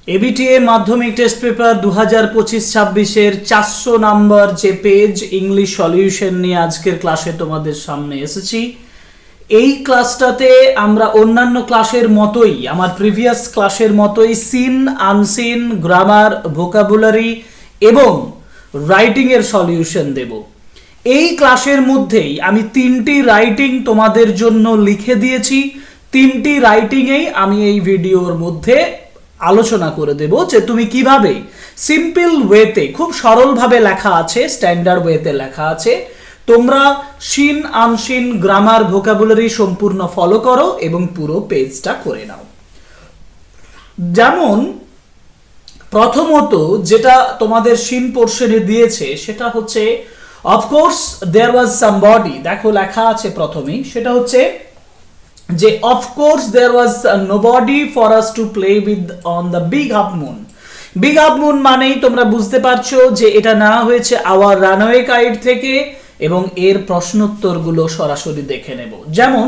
ABTA মাধ্যমিক test paper 2025-26-এর 400 number যে page English solution নিয়ে আজকের ক্লাসে তোমাদের সামনে এসেছি। এই ক্লাসটাতে আমরা অন্যান্য ক্লাসের মতোই, আমার প্রিভিয়াস ক্লাসের মতোই সিন, আনসিন, গ্রামার, ভোকাবুলারি এবং রাইটিং এর সলিউশন দেব। এই ক্লাসের মধ্যেই আমি 3টি রাইটিং তোমাদের জন্য লিখে দিয়েছি। 3টি রাইটিংয়েই আমি এই ভিডিওর মধ্যে আলোচনা করে দেব যে তুমি কিভাবে সিম্পল ওয়েতে, খুব সরলভাবে লেখা আছে, স্ট্যান্ডার্ড ওয়েতে লেখা আছে, তোমরা শিন, আনশিন, গ্রামার, ভোকাবুলারি সম্পূর্ণ ফলো করো এবং পুরো পেজটা করে নাও। যেমন প্রথমত যেটা তোমাদের শিন পোর্শনে দিয়েছে সেটা হচ্ছে অফকোর্স দেয়ার ওয়াজ সামবডি। দেখো লেখা আছে প্রথমেই, সেটা হচ্ছে যে of course there was nobody for us to play with on the big half moon. Big half moon মানেই তোমরা বুঝতে পারছো যে এটা নেওয়া হয়েছে আওয়ার রানওয়ে কাইট থেকে, এবং এর প্রশ্নোত্তরগুলো সরাসরি দেখে নেব। যেমন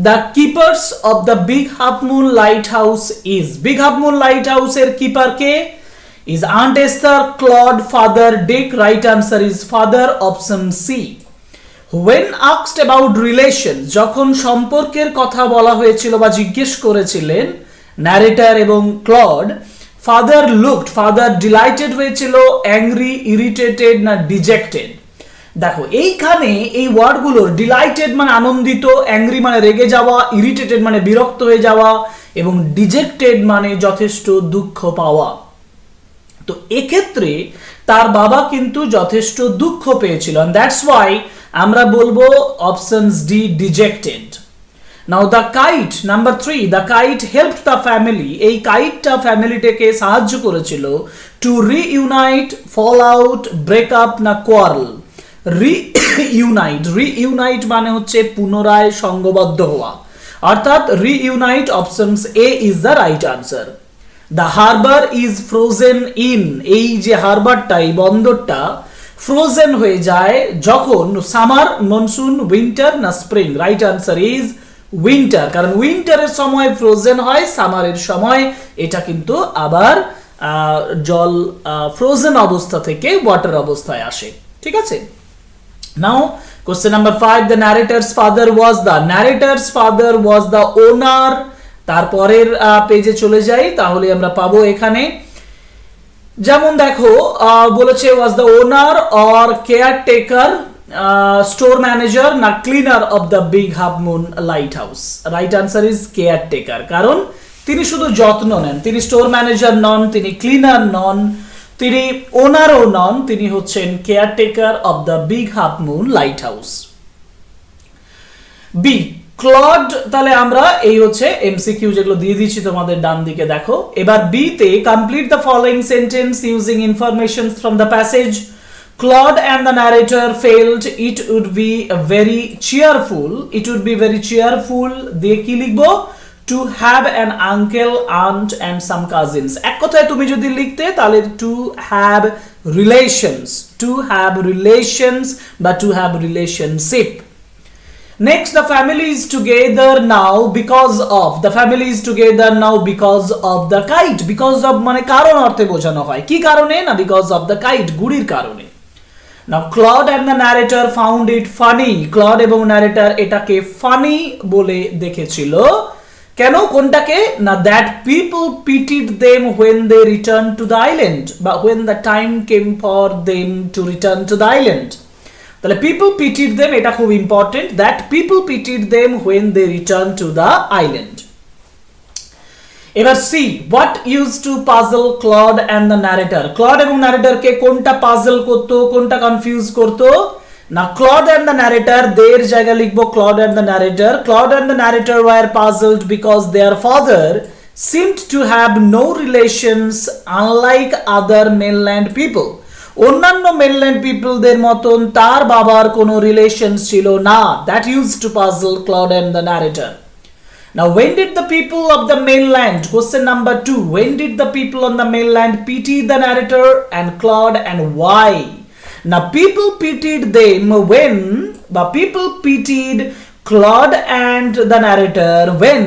the keepers of the big half moon lighthouse is, big half moon light হাউসের কিপার কে? Is aunt Esther, Claude, father, Dick. Right answer is father, option C. When asked about relations, যখন সম্পর্কের কথা বলা হয়েছিল বা জিজ্ঞেস করেছিলেন ন্যারেটর এবং Claude, father looked, father delighted হয়েছিল, অ্যাংরি, ইরিটেটেড না ডিজেক্টেড? দেখো এইখানে এই ওয়ার্ডগুলোর ডিলাইটেড মানে আনন্দিত, অ্যাংরি মানে রেগে যাওয়া, ইরিটেটেড মানে বিরক্ত হয়ে যাওয়া এবং ডিজেক্টেড মানে যথেষ্ট দুঃখ পাওয়া। তো এক্ষেত্রে তার বাবা কিন্তু যথেষ্ট দুঃখ পেয়েছিল, and that's why আমরা বলবো options D, dejected. Now the kite, number 3, the kite helped the family, এই কাইটটা ফ্যামিলিটাকে সাহায্য করেছিল to reunite, fall out, break up না কোয়ারল? রিইউনাইট, রিইউনাইট মানে হচ্ছে পুনরায় সংঘবদ্ধ হওয়া, অর্থাৎ reunite, options A is the right answer. The harbour is frozen in, এই যে হারবারটা, এই বন্দরটা ফ্রোজেন হয়ে যায় যখন সামার, মনসুন, উইন্টার না spring? Right answer is winter, কারণ উইন্টারের সময় ফ্রোজেন হয়, সামারের সময় এটা কিন্তু আবার জল ফ্রোজেন অবস্থা থেকে ওয়াটার অবস্থায় আসে। ঠিক আছে। Now question number 5, the narrator's father was, the narrator's father was the owner. তারপরের পেজে চলে যাই, তাহলে আমরা পাবো এখানে, যেমন দেখো বলেছে was the owner or caretaker, store manager না cleaner of the big half moon lighthouse? Right answer is caretaker, কারণ তিনি শুধু যত্ন নেন, তিনি স্টোর ম্যানেজার নন, তিনি ক্লিনার নন, তিনি ওনারও নন, তিনি হচ্ছেন caretaker of the big half moon lighthouse. B, Claude, তাহলে আমরা এই হচ্ছে এমসিকিউ যেগুলো দিয়ে দিচ্ছি তোমাদের ডান দিকে দেখো। এবার বি তে complete the following sentence using information from the passage. Claude and the narrator felt it would be very cheerful, it would be very cheerful দিয়ে কি লিখবো? To have an uncle, aunt and some cousins। এক কথায় তুমি যদি লিখতে তাহলে to have relations, to have relations বা to have relationship। Next, the family is together now because of, the family is together now because of the kite। because of মানে কারণ অর্থে বোঝানো হয়, কি কারণে? না because of the kite, গুড়ির কারণে। Now Claude and the narrator found it funny, Claude এবং narrator এটাকে funny বলে দেখেছিল। কেন? কোনটাকে? না that people pitied them when they returned to the island, বা when the time came for them to return to the island। তাহলে people pitied them, এটা খুব important, that people pitied them when they returned to the island। এবার C, what used to puzzle Claude and the narrator? Claude এবং narrator কে কোনটা puzzle করতো, কোনটা confuse করতো? না Claude and the narrator, দের জায়গা লিখবো Claude and the narrator। Claude and the narrator were puzzled because their father seemed to have no relations unlike other mainland people। অন্যান্য mainland পিপলদের মতন তার বাবার কোনো রিলেশনস ছিল না। That used to puzzle Claude and the narrator. Now when did the people of the mainland, question number 2, when did the people on the mainland pity the narrator and Claude and why? Now people pitied them when, বা people pitied Claude and the narrator, when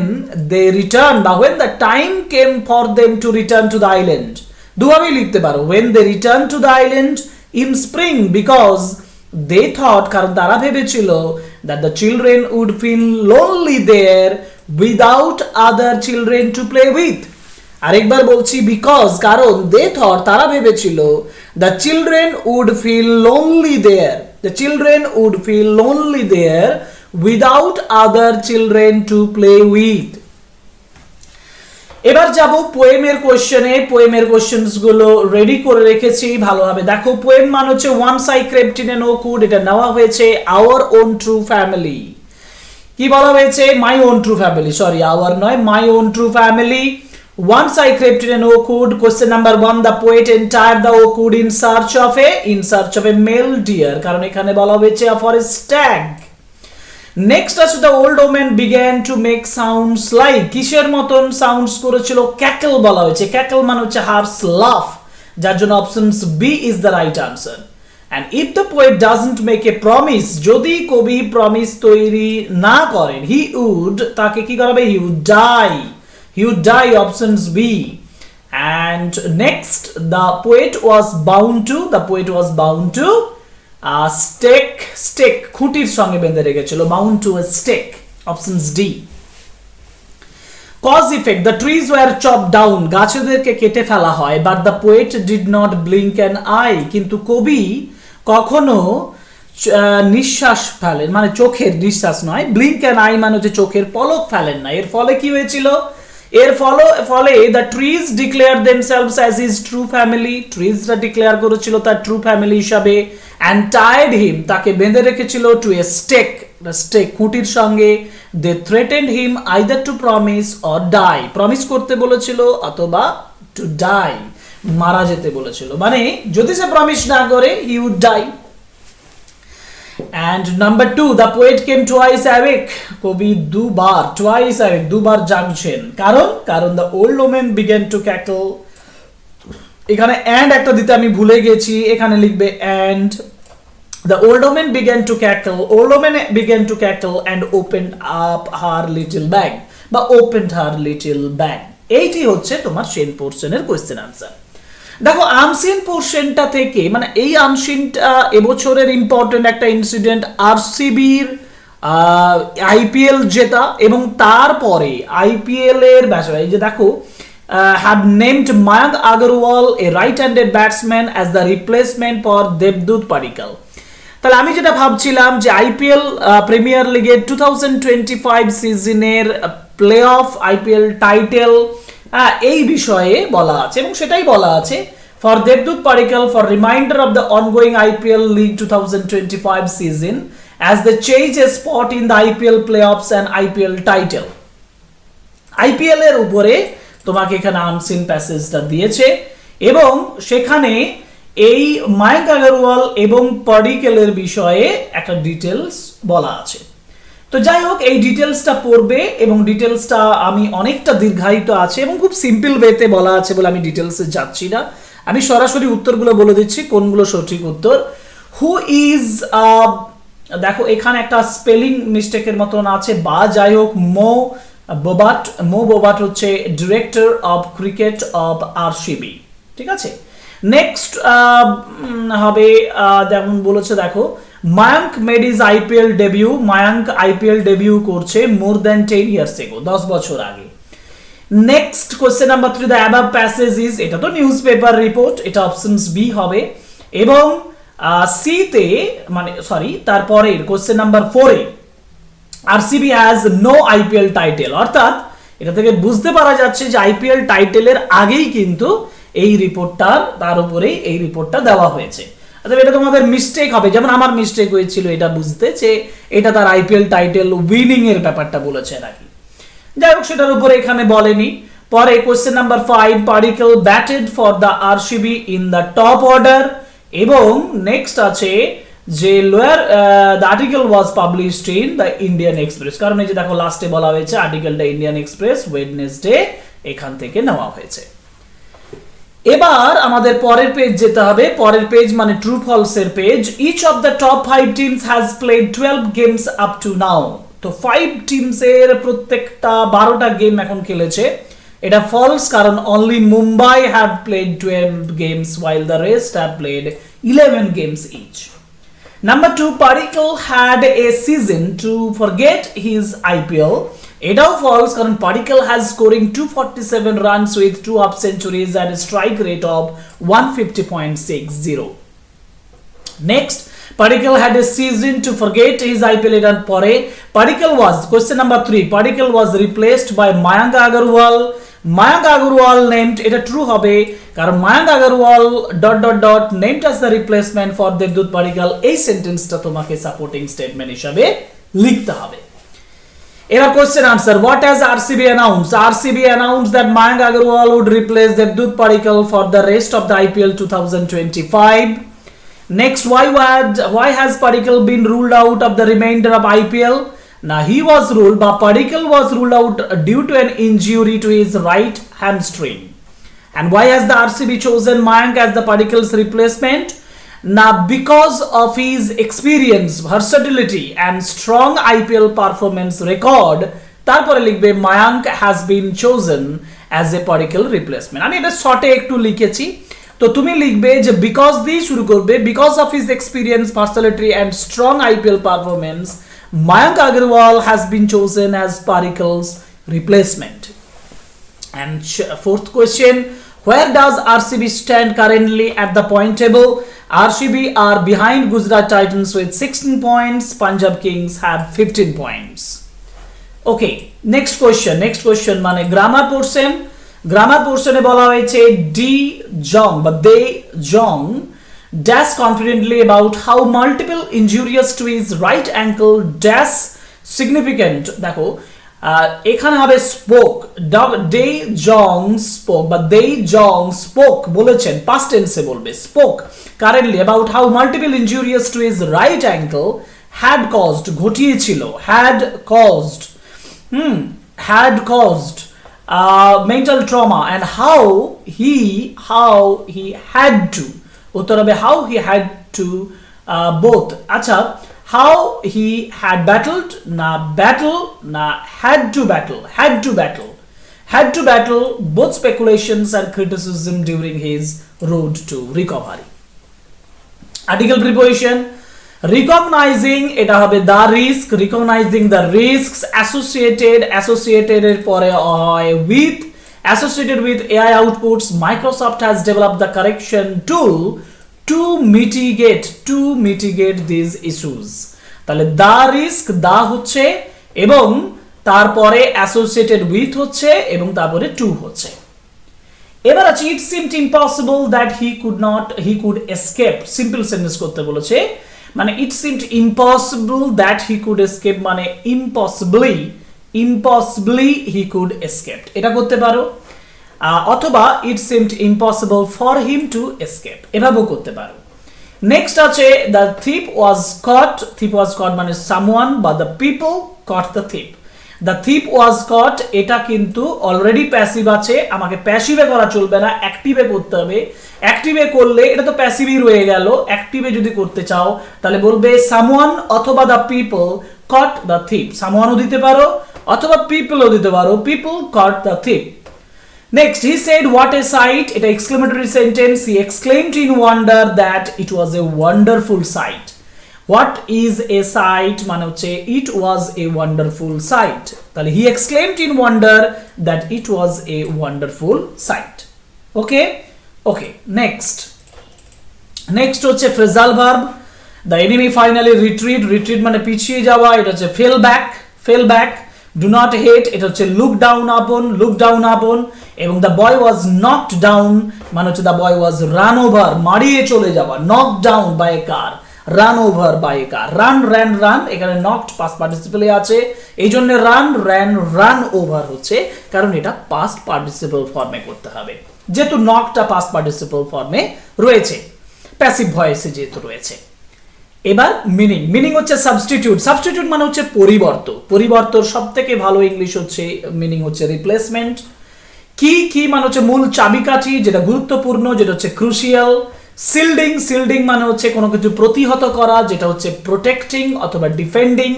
they returned, বা when the time came for them to return to the island, দুভাবেই লিখতে পারো, when they returned to the island in spring, because they thought, কারণ তারা ভেবেছিল, that the children would feel lonely there without other children to play with. আরেকবার বলছি, because কারণ they thought তারা ভেবেছিল, the children would feel lonely there, the children would feel lonely there without other children to play with. এবার যাব পোয়েমের কোশ্চেনে। পোয়েমের questions গুলো ready করে রেখেছি, ভালোভাবে দেখো। পোয়েম মানে হচ্ছে once I crept in a nook, এটা নেওয়া হয়েছে আওয়ার ওন ট্রু ফ্যামিলি। কি বলা হয়েছে? My own true family, sorry our নয়, my own true family. Once I crept in an oak wood. Question number 1, the poet entered the oak wood in search of a male deer, কারণ এখানে বলা হয়েছে for a stag. Next আছে the old woman began to make sounds like, কিসের মতন sounds করেছিল? Cackle বলা হয়েছে। ক্যাকল মানে হচ্ছে হার্স লাফ, যার জন্য options B is the right answer. And if the poet doesn't make a promise, যদি কবি প্রমিস তৈরি না করেন, he would, তাকে কি করাবে? He would die. He would die, options B. And next, the poet was bound to stake, খুঁটির সঙ্গে বেঁধে রেখেছিল, bound to a stake, options D. Cause effect, the trees were chopped down, গাছদেরকে কেটে ফেলা হয়, but the poet did not blink an eye, কিন্তু কবি কখনো নিঃশ্বাস ফেলেন, মানে চোখের নিঃশ্বাস নয়, ব্লিঙ্ক অ্যান আই মানে হচ্ছে চোখের পলক ফেলেন না। এর ফলে কি হয়েছিল? এর ফলে the trees declare themselves as his true family, ট্রিজরা ডিক্লেয়ার করেছিল তার ট্রু ফ্যামিলি হিসাবে। অ্যান্ড টাইড হিম, তাকে বেঁধে রেখেছিল টু এ স্টেক, খুঁটির সঙ্গে। They threatened him either to promise or die, promise করতে বলেছিল অথবা টু ডাই, মারা যেতে বলেছিল, মানে যদি সে প্রমিস না করে he would die. And number 2, the poet came twice awake, কবি twice awake, দুবার জাগছেন, কারণ the old woman began to cackle, এখানে and একটা দিতে আমি ভুলে গেছি, এখানে লিখবে and the old woman began to cackle and opened up her little bag, বা opened her little bag। এইটি হচ্ছে তোমার সেন পোরশনের কোশ্চেন আনসার। দেখো আনসিন পোর্শনটা থেকে, মানে এই আনসিনটা এবছরের ইম্পর্টেন্ট একটা ইনসিডেন্ট, আরসিবির আইপিএল জেতা, এবং তারপরে আইপিএল এর ব্যাপারে এই যে দেখো, have named Mayank Agarwal a right-handed batsman as the replacement for Devdutt Padikkal। তাহলে আমি যেটা ভাবছিলাম যে আইপিএল প্রিমিয়ার লিগের 2025 সিজনের প্লে অফ আইপিএল টাইটেল এই বিষয়ে বলা আছে, এবং সেটাই বলা আছে ফর দেবদূত Padikkal for reminder of the ongoing IPL league 2025 season as they change a spot in the IPL playoffs and IPL title. IPL এর উপরে তোমাকে এখানে আনসিন প্যাসেজটা দিয়েছে, এবং সেখানে এই মায়াঙ্ক আগরওয়াল এবং পাডিক্কলের বিষয়ে একটা ডিটেলস বলা আছে। তো যাই হোক, এই ডিটেলসটা পড়বে, এবং ডিটেলসটা আমি অনেকটা দীর্ঘায়িত আছে এবং খুব সিম্পল ওয়েতে বলা আছে বলে আমি ডিটেলসে যাচ্ছি না, আমি সরাসরি উত্তরগুলো বলে দিচ্ছি কোনগুলো সঠিক উত্তর। হু ইজ, দেখো এখানে একটা স্পেলিং মিস্টেকের মতন আছে, বা যাই হোক, মো বোবাট হচ্ছে director of cricket of RCB, ঠিক আছে। নেক্সট হবে যেমন বলেছে, দেখো Mayank made his IPL debut, Mayank IPL debut করছে মোর দ্যান 10 ইয়ার্স এগো, 10 বছর আগে। Next question number 3, the above passage is, এটা তো নিউজ পেপার রিপোর্ট, এটা অপশনস বি হবে। এবং সিতে, মানে সরি তারপরের question number 4 RCB has no IPL title, অর্থাৎ এটা থেকে বুঝতে পারা যাচ্ছে যে আইপিএল টাইটেলের আগেই কিন্তু এই রিপোর্টটা, তার উপরেই এই রিপোর্টটা দেওয়া হয়েছে। অর্থাৎ এটা তোমাদের মিস্টেক হবে, যেমন আমার মিস্টেক হয়েছিল এটা বুঝতে, যে এটা তার আইপিএল টাইটেল উইনিং এর ব্যাপারটা বলেছে নাকি। যাই হোক, সেটার উপরে এখানে বলেনি। পরে question number 5, Padikkal batted for the RCB in the top order, এবং নেক্সট আছে যে lower the article was published in the Indian express, কারণ এই যে দেখো লাস্টে বলা হয়েছে আর্টিকেলটা ইন্ডিয়ান এক্সপ্রেস ওয়েডনেসডে এখান থেকে নেওয়া হয়েছে। এবার আমাদের পরের পেজ যেতে হবে, পরের পেজ মানে ট্রু ফলস এর page. Each of the top 5 teams has played 12 games up to now, তো 5 টিমসের প্রত্যেকটা 12টা গেম এখন খেলেছে, এটা ফলস, কারণ only Mumbai have played 12 games while the rest have played 11 games each. Number 2, Padikkal had a season to forget his IPL. এটাও false, কারণ Padikkal has scoring 247 runs with 2 half centuries and a strike rate of 150.60. Next, Padikkal had a season to forget his IPL এটার পরে Padikkal was, question number 3, Padikkal was replaced by Mayank Agarwal. Mayank Agarwal named, এটা true হবে, কারণ Mayank Agarwal ... named as the replacement for Devdutt Padikkal. এই সেন্টেন্সটা তোমাকে supporting statement হিসাবে লিখতে হবে। এবার question answer, what has RCB announced? RCB announced that Mayank Agarwal would replace Devdutt Padikkal for the rest of the IPL 2025. Next, why has Padikkal been ruled out of the remainder of IPL? Now he was ruled, but Padikkal was ruled out due to an injury to his right hamstring. And why has the RCB chosen Mayank as the Padikkal's replacement? Now because of his experience, versatility and strong IPL performance record, তারপরে লিখবে Mayank has been chosen as a Padikkal replacement. আমি এটা শর্টে একটু লিখেছি, তো তুমি লিখবে যে বিকজ দিয়ে শুরু করবে, because of his experience, versatility and strong IPL performance, Mayank Agarwal has been chosen as Padikkal's replacement. And fourth question, where does RCB stand currently at the point table? RCB are behind Gujarat Titans with 16 points, Punjab Kings have 15 points. Okay, next question মানে grammar পোর্শনে বলা হয়েছে de Jong বা দে জং dash confidently about how multiple injuries to his right ankle dash significant. দেখো এখানে হবে spoke, দে জং spoke বা দে জং spoke বলেছেন, past টেন্সে বলবে spoke currently about how multiple injuries to his right ankle had caused, ঘটিয়েছিল, had caused mental trauma, and how he had to, উত্তর হবে how he had to both. আচ্ছা, how he had battled না battle না had to battle both speculations and criticism during his road to recovery. Article preposition, recognizing, এটা হবে the risk, recognizing the risks associated এর পরে হয় with, associated with AI outputs. Microsoft has developed the correction tool to mitigate these issues. তাহলে the risk, দা হচ্ছে এবং তারপরে associated with হচ্ছে এবং তারপরে to হচ্ছে। এবার আছে it seemed impossible that he could escape, simple sentence করতে বলেছে, মানে it seemed impossible that he could escape মানে impossibly he could escape, এটা করতে পারো, অথবা it seemed impossible for him to escape, এভাবেও করতে পারো। নেক্সট আছে the thief was caught মানে someone বা the people caught the thief. The thief was caught, এটা কিন্তু অলরেডি প্যাসিভ আছে, আমাকে প্যাসিভে করা চলবে না, অ্যাক্টিভে করতে হবে। অ্যাক্টিভে করলে এটা তো প্যাসিভই রয়ে গেল, অ্যাক্টিভে যদি করতে চাও তাহলে বলবে someone অথবা the people caught the thief, someone ও দিতে পারো অথবা people ও দিতে পারো, people caught the thief. Next, he said what a sight, এটা exclamatory sentence, he exclaimed in wonder that it was a wonderful sight. What is a sight মানে হচ্ছে it was a wonderful sight, তাহলে he exclaimed in wonder that it was a wonderful sight. Okay, next হচ্ছে phrasal verb, the enemy finally retreat মানে পিছিয়ে যাওয়া, এটা হচ্ছে fell back. Do not hate, এটা হচ্ছে look down upon, এবং the boy was knocked down মানে হচ্ছে the boy was run over, মারিয়ে চলে যাওয়া, knocked down by a car, run over by a car, run, এখানে knocked past participle আছে, এই জন্য run over হচ্ছে, কারণ এটা past participle ফর্মে করতে হবে, যেহেতু knockটা past participle ফর্মে রয়েছে, প্যাসিভ ভয়েসে যেহেতু রয়েছে। এবার মিনিং হচ্ছে সাবস্টিটিউট মানে হচ্ছে পরিবর্তন সবথেকে ভালো ইংলিশ হচ্ছে মিনিং হচ্ছে রিপ্লেসমেন্ট। কি মানে হচ্ছে মূল চাবিকাঠি, যেটা গুরুত্বপূর্ণ, যেটা হচ্ছে ক্রুশিয়াল। সিল্ডিং মানে হচ্ছে কোনো কিছু প্রতিহত করা, যেটা হচ্ছে প্রোটেক্টিং অথবা ডিফেন্ডিং।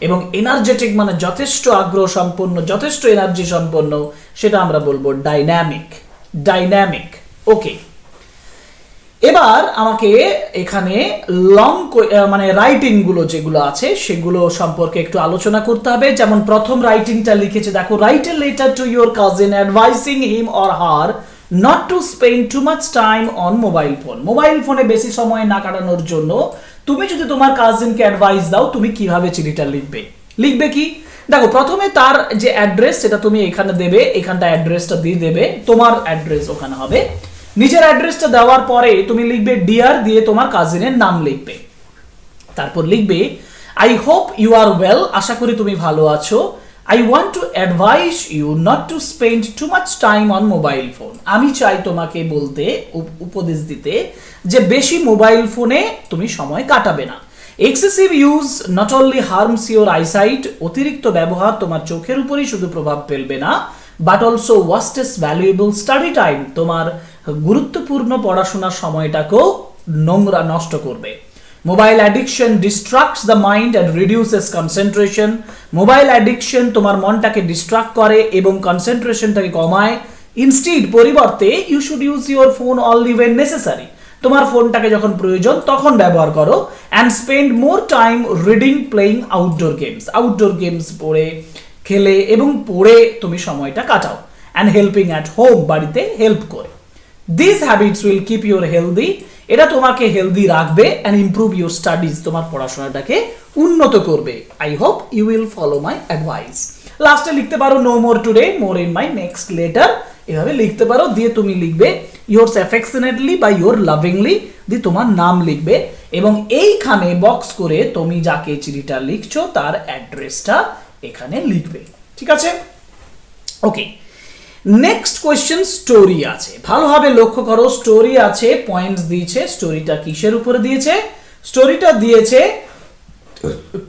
এবং এনার্জেটিক মানে যথেষ্ট আগ্রহ সম্পন্ন, যথেষ্ট এনার্জি সম্পন্ন, সেটা আমরা বলবো ডাইনামিক। ডাইনামিক, ওকে। এবার আমাকে এখানে লং মানে রাইটিং গুলো যেগুলো আছে সেগুলো সম্পর্কে একটু আলোচনা করতে হবে। যেমন প্রথম রাইটিংটা লিখেছে, দেখো, write a letter to your cousin advising him or her not to spend too much time on mobile phone. Mobile ফোনে বেশি সময় না কাটানোর জন্য তুমি যদি তোমার কাজিনকে অ্যাডভাইস দাও, তুমি কিভাবে চিঠিটা লিখবে? লিখবে কি? দেখো, প্রথমে তার যে অ্যাড্রেস সেটা তুমি এখানে দেবে, এখানটা অ্যাড্রেসটা দিয়ে দেবে, তোমার অ্যাড্রেস ওখানে হবে। নিজের অ্যাড্রেসটা দেওয়ার পরে তুমি লিখবে ডিয়ার, দিয়ে তোমার কাজিনের নাম লিখবে। তারপর লিখবে I hope you are well, আশা করি তুমি ভালো আছো। I want to advise you not to spend too much time on mobile phone. আমি চাই তোমাকে বলতে, উপদেশ দিতে, যে বেশি মোবাইল ফোনে তুমি সময় কাটাবে না। Excessive use not only harms your eyesight, অতিরিক্ত ব্যবহার তোমার চোখের উপরই শুধু প্রভাব ফেলবে না, but also wastes valuable study time, তোমার গুরুত্বপূর্ণ পড়াশোনার সময়টাকেও নোংরা নষ্ট করবে। Mobile addiction distracts the mind and reduces concentration. Mobile addiction তোমার মনটাকে ডিস্ট্রাক্ট করে এবং কনসেন্ট্রেশনটাকে কমায়। ইনস্টিড, পরিবর্তে, you should use your phone only when necessary, তোমার ফোনটাকে যখন প্রয়োজন তখন ব্যবহার করো। And spend more time reading, playing outdoor games, outdoor games পড়ে, খেলে এবং পড়ে তুমি সময়টা কাটাও। অ্যান্ড হেল্পিং অ্যাট হোম, বাড়িতে হেল্প করে। This habits will keep your healthy, এটা তোমাকে হেলদি রাখবে। অ্যান্ড ইমপ্রুভ ইউর স্টাডিজ, তোমার পড়াশোনাটাকে উন্নত করবে। I hope you will follow my advice. লাস্টে লিখতে পারো no more today, more in my next letter, এভাবে লিখতে পারো। দিয়ে তুমি লিখবে ইয়োরস অ্যাফেকশনেটলি বা ইয়োর লাভিংলি, দিয়ে তোমার নাম লিখবে এবং এইখানে বক্স করে তুমি যাকে চিঠিটা লিখছো তার অ্যাড্রেসটা এখানে লিখবে। ঠিক আছে, ওকে। নেক্সট কোয়েশ্চেন, স্টোরি আছে। ভালোভাবে লক্ষ্য করো, স্টোরি আছে, পয়েন্টস দিয়েছে। স্টোরিটা কিসের উপরে দিয়েছে? স্টোরিটা দিয়েছে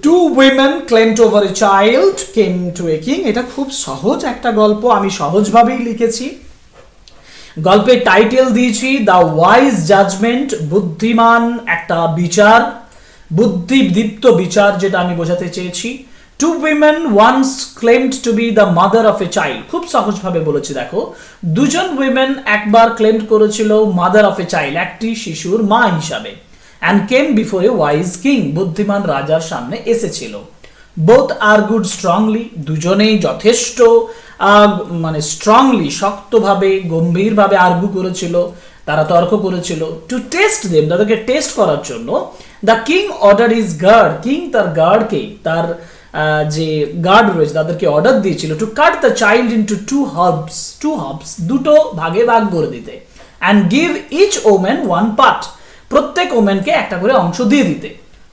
two women claimed over a child came to a king। এটা খুব সহজ একটা গল্প, আমি সহজভাবেই লিখেছি। গল্পের টাইটেল দিয়েছি দ্য ওয়াইজ জাজমেন্ট, বুদ্ধিমান একটা বিচার, বুদ্ধিদীপ্ত বিচার, যেটা আমি বোঝাতে চেয়েছি। Two women once claimed to be the mother of a child, খুব সহজভাবে বলেছি। দেখো, দুজন উইমেন একবার ক্লেম করেছিল মাদার অফ এ চাইল্ড, একটি শিশুর মা হিসাবে। and came before a wise king, বুদ্ধিমান রাজার সামনে এসেছিল। both argued strongly, দুজনেই যথেষ্ট মানে স্ট্রংলি, শক্তভাবে, গম্ভীরভাবে আর্গু করেছিল, তারা তর্ক করেছিল। টু টেস্ট দেম, তাদেরকে টেস্ট করার জন্য, the king order his guard, king তার গার্ডকে, তার যে গার্ড রয়েছে তাদেরকে অর্ডার দিয়েছিল to cut the child into two halves, দুটো ভাগে ভাগ করে দিতে। And give each women one part, প্রত্যেক ওমেনকে একটা করে অংশ দিয়ে দিতে।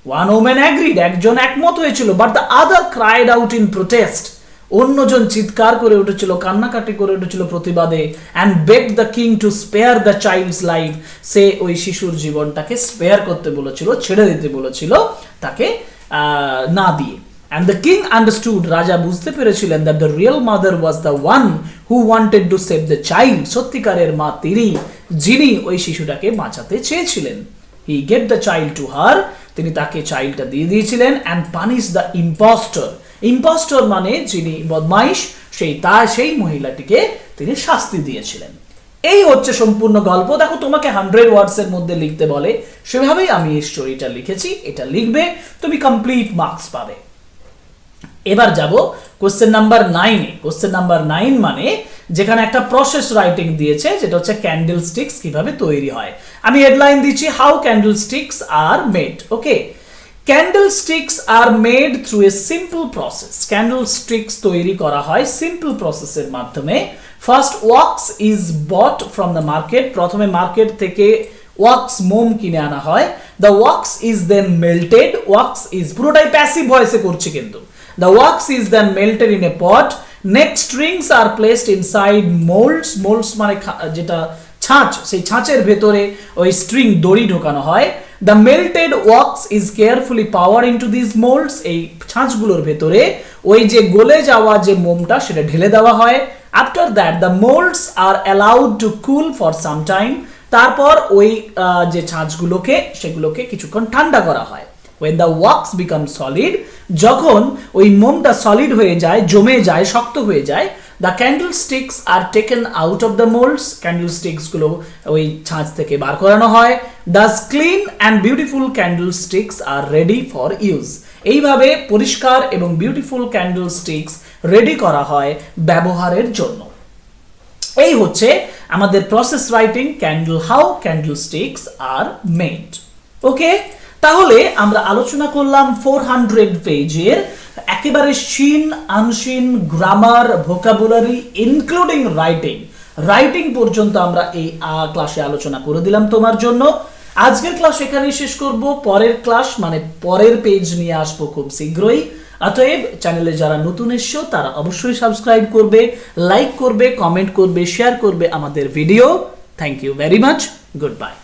ওয়ান ওমেন অ্যাগ্রিড, একজন একমত হয়েছিল, but the other cried out in protest, অন্যজন চিৎকার করে উঠেছিল, কান্নাকাটি করে উঠেছিল প্রতিবাদে। And beg the king to spare the child's life, সে ওই শিশুর জীবনটাকে স্পেয়ার করতে বলেছিল, ছেড়ে দিতে বলেছিল, তাকে না দিয়ে। And the king understood, রাজা বুঝতে পেরেছিলেন, that the real mother was the one who wanted to save the child, সত্যিকারের মা তিনি, যিনি ওই শিশুটাকে বাঁচাতে চেয়েছিলেন। He gave the child to her, তিনি তাকে চাইল্ডটা দিয়ে দিয়েছিলেন। and punish the impostor, impostor মানে যিনি বদমাইশ, সেই মহিলাটিকে তিনি শাস্তি দিয়েছিলেন। এই হচ্ছে সম্পূর্ণ গল্প। দেখো, তোমাকে 100 ওয়ার্ডস এর মধ্যে লিখতে বলে, সেভাবেই আমি এই স্টোরিটা লিখেছি। এটা লিখবে, তুমি কমপ্লিট মার্কস পাবে। এবার যাব কোশ্চেন নাম্বার 9 এ। কোশ্চেন নাম্বার 9 মানে যেখানে একটা প্রসেস রাইটিং দিয়েছে, যেটা হচ্ছে ক্যান্ডেল স্টিক্স কিভাবে তৈরি হয়। আমি হেডলাইন দিচ্ছি how candlesticks are made. Okay, candlesticks are made through a simple process. Candlesticks তৈরি করা হয় সিম্পল প্রসেসের মাধ্যমে। First wax is bought from the market, প্রথমে মার্কেট থেকে ওয়াক্স মোম কিনে আনা হয়। The wax is then melted, wax is, পুরোটাই প্যাসিভ ভয়েসে করছি কিন্তু। The wax is then melted in a pot. Next, strings are placed inside molds. Molds মানে যেটা ছাঁচ, সেই ছাঁচের ভেতরে ওই স্ট্রিং, দড়ি ঢোকানো হয়। The melted wax is carefully poured into these molds. এই ছাঁচগুলোর ভেতরে ওই যে গলে যাওয়া যে মোমটা সেটা ঢেলে দেওয়া হয়। After that, the molds are allowed to cool for some time. তারপর ওই যে ছাঁচগুলোকে, সেগুলোকে কিছুক্ষণ ঠান্ডা করা হয়। when the wax becomes solid, যখন ওই মোমটা সলিড হয়ে যায়, জমে যায়, শক্ত হয়ে যায়, the candlesticks are taken out of the molds, candlesticks গুলো ওই ছাঁচ থেকে বার করানো হয়, thus clean and beautiful candlesticks are ready for use. এইভাবে পরিষ্কার এবং বিউটিফুল ক্যান্ডেলস্টিক্স রেডি করা হয় ব্যবহারের জন্য। এই হচ্ছে আমাদের process writing candle, how candlesticks are made. Okay, তাহলে আমরা আলোচনা করলাম 400 পেজের একেবারে seen unseen grammar, vocabulary including writing পর্যন্ত আমরা এই ক্লাসে আলোচনা করে দিলাম তোমার জন্য। আজকের ক্লাস এখানেই শেষ করব, পরের ক্লাস মানে পরের পেজ নিয়ে আসবো খুব শীঘ্রই। অতএব চ্যানেলে যারা নতুন এসছো তারা অবশ্যই সাবস্ক্রাইব করবে, লাইক করবে, কমেন্ট করবে, শেয়ার করবে আমাদের video. Thank you very much, good bye.